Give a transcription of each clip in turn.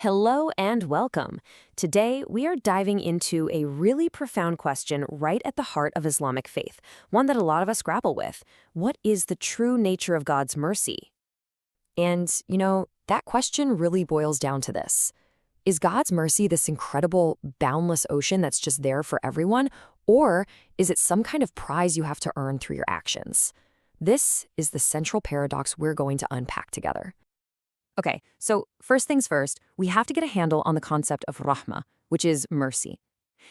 Hello and welcome. Today, we are diving into a really profound question right at the heart of Islamic faith, one that a lot of us grapple with. What is the true nature of God's mercy? And, that question really boils down to this. Is God's mercy this incredible, boundless ocean that's just there for everyone, or is it some kind of prize you have to earn through your actions? This is the central paradox we're going to unpack together. Okay, so first things first, we have to get a handle on the concept of rahmah, which is mercy.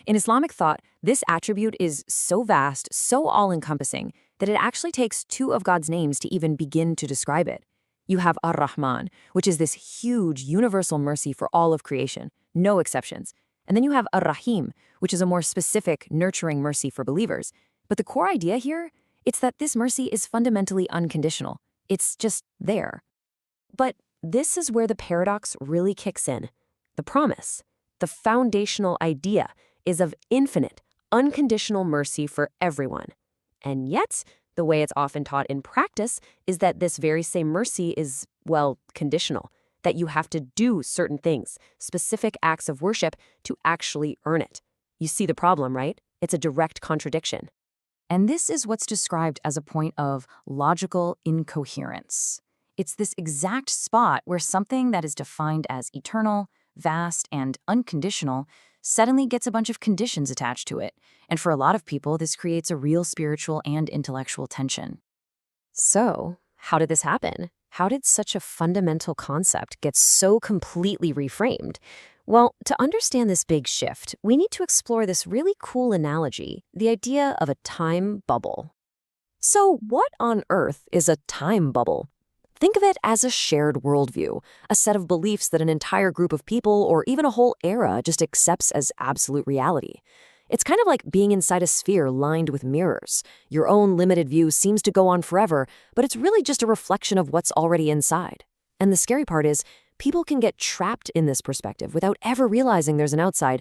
In Islamic thought, this attribute is so vast, so all-encompassing, that it actually takes two of God's names to even begin to describe it. You have Ar-Rahman, which is this huge, universal mercy for all of creation, no exceptions. And then you have Ar-Rahim, which is a more specific, nurturing mercy for believers. But the core idea here, it's that this mercy is fundamentally unconditional. It's just there. But this is where the paradox really kicks in. The promise, the foundational idea, is of infinite, unconditional mercy for everyone. And yet, the way it's often taught in practice is that this very same mercy is, conditional, that you have to do certain things, specific acts of worship, to actually earn it. You see the problem, right? It's a direct contradiction. And this is what's described as a point of logical incoherence. It's this exact spot where something that is defined as eternal, vast, and unconditional suddenly gets a bunch of conditions attached to it. And for a lot of people, this creates a real spiritual and intellectual tension. So, how did this happen? How did such a fundamental concept get so completely reframed? Well, to understand this big shift, we need to explore this really cool analogy, the idea of a time bubble. So, what on earth is a time bubble? Think of it as a shared worldview, a set of beliefs that an entire group of people or even a whole era just accepts as absolute reality. It's kind of like being inside a sphere lined with mirrors. Your own limited view seems to go on forever, but it's really just a reflection of what's already inside. And the scary part is, people can get trapped in this perspective without ever realizing there's an outside.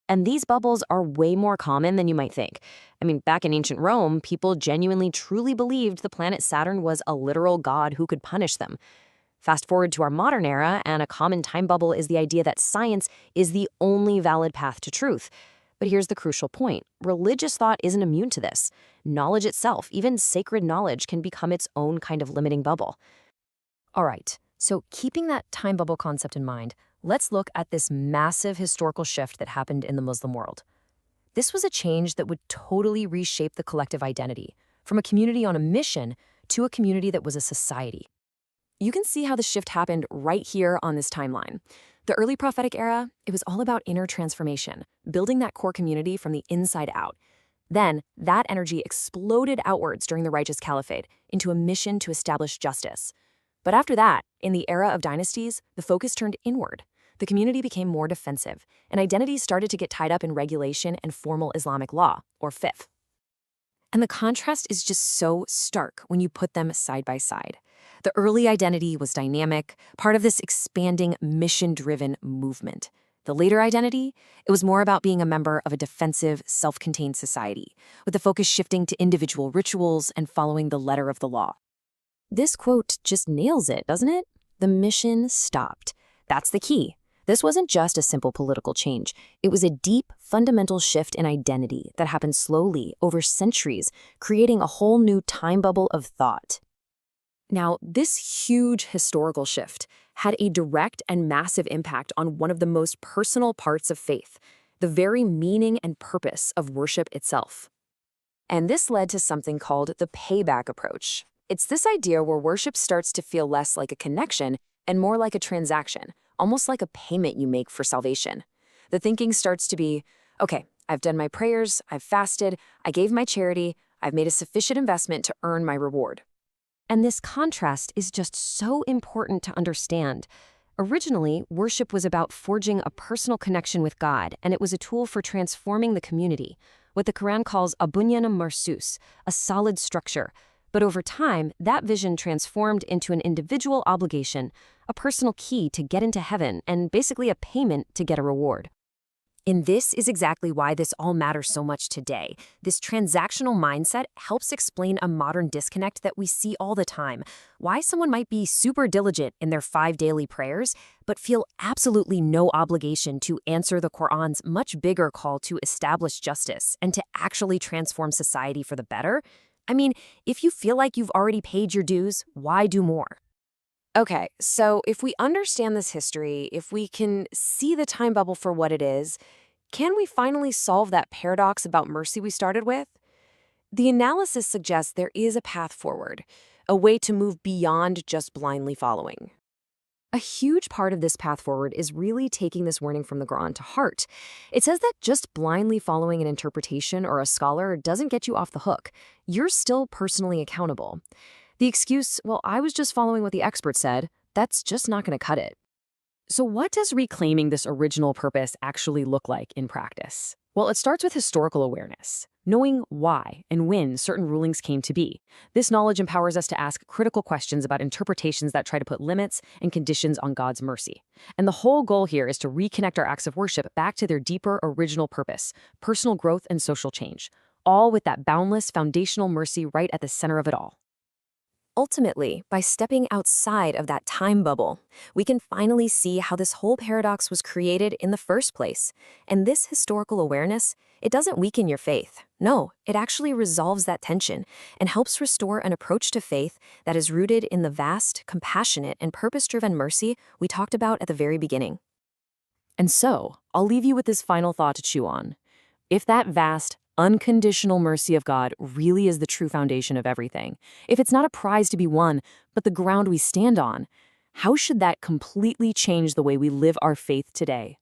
And these bubbles are way more common than you might think. Back in ancient Rome, people genuinely truly believed the planet Saturn was a literal god who could punish them. Fast forward to our modern era, and a common time bubble is the idea that science is the only valid path to truth. But here's the crucial point. Religious thought isn't immune to this. Knowledge itself, even sacred knowledge, can become its own kind of limiting bubble. All right, so keeping that time bubble concept in mind, let's look at this massive historical shift that happened in the Muslim world. This was a change that would totally reshape the collective identity, from a community on a mission to a community that was a society. You can see how the shift happened right here on this timeline. The early prophetic era, it was all about inner transformation, building that core community from the inside out. Then, that energy exploded outwards during the righteous caliphate into a mission to establish justice. But after that, in the era of dynasties, the focus turned inward. The community became more defensive, and identities started to get tied up in regulation and formal Islamic law, or fiqh. And the contrast is just so stark when you put them side by side. The early identity was dynamic, part of this expanding, mission-driven movement. The later identity, it was more about being a member of a defensive, self-contained society, with the focus shifting to individual rituals and following the letter of the law. This quote just nails it, doesn't it? The mission stopped. That's the key. This wasn't just a simple political change. It was a deep, fundamental shift in identity that happened slowly over centuries, creating a whole new time bubble of thought. Now, this huge historical shift had a direct and massive impact on one of the most personal parts of faith, the very meaning and purpose of worship itself. And this led to something called the payback approach. It's this idea where worship starts to feel less like a connection and more like a transaction, almost like a payment you make for salvation. The thinking starts to be, okay, I've done my prayers, I've fasted, I gave my charity, I've made a sufficient investment to earn my reward. And this contrast is just so important to understand. Originally, worship was about forging a personal connection with God, and it was a tool for transforming the community, what the Quran calls a bunyanum marsus, a solid structure. But over time, that vision transformed into an individual obligation, a personal key to get into heaven, and basically a payment to get a reward. And this is exactly why this all matters so much today. This transactional mindset helps explain a modern disconnect that we see all the time. Why someone might be super diligent in their 5 daily prayers, but feel absolutely no obligation to answer the Quran's much bigger call to establish justice and to actually transform society for the better. I mean, if you feel like you've already paid your dues, why do more? Okay, so if we understand this history, if we can see the time bubble for what it is, can we finally solve that paradox about mercy we started with? The analysis suggests there is a path forward, a way to move beyond just blindly following. A huge part of this path forward is really taking this warning from the Quran to heart. It says that just blindly following an interpretation or a scholar doesn't get you off the hook. You're still personally accountable. The excuse, well, I was just following what the expert said, that's just not going to cut it. So what does reclaiming this original purpose actually look like in practice? Well, it starts with historical awareness, knowing why and when certain rulings came to be. This knowledge empowers us to ask critical questions about interpretations that try to put limits and conditions on God's mercy. And the whole goal here is to reconnect our acts of worship back to their deeper original purpose, personal growth and social change, all with that boundless foundational mercy right at the center of it all. Ultimately, by stepping outside of that time bubble, we can finally see how this whole paradox was created in the first place. And this historical awareness, it doesn't weaken your faith. No, it actually resolves that tension and helps restore an approach to faith that is rooted in the vast, compassionate, and purpose-driven mercy we talked about at the very beginning. And so, I'll leave you with this final thought to chew on. If that vast, unconditional mercy of God really is the true foundation of everything, if it's not a prize to be won, but the ground we stand on, how should that completely change the way we live our faith today?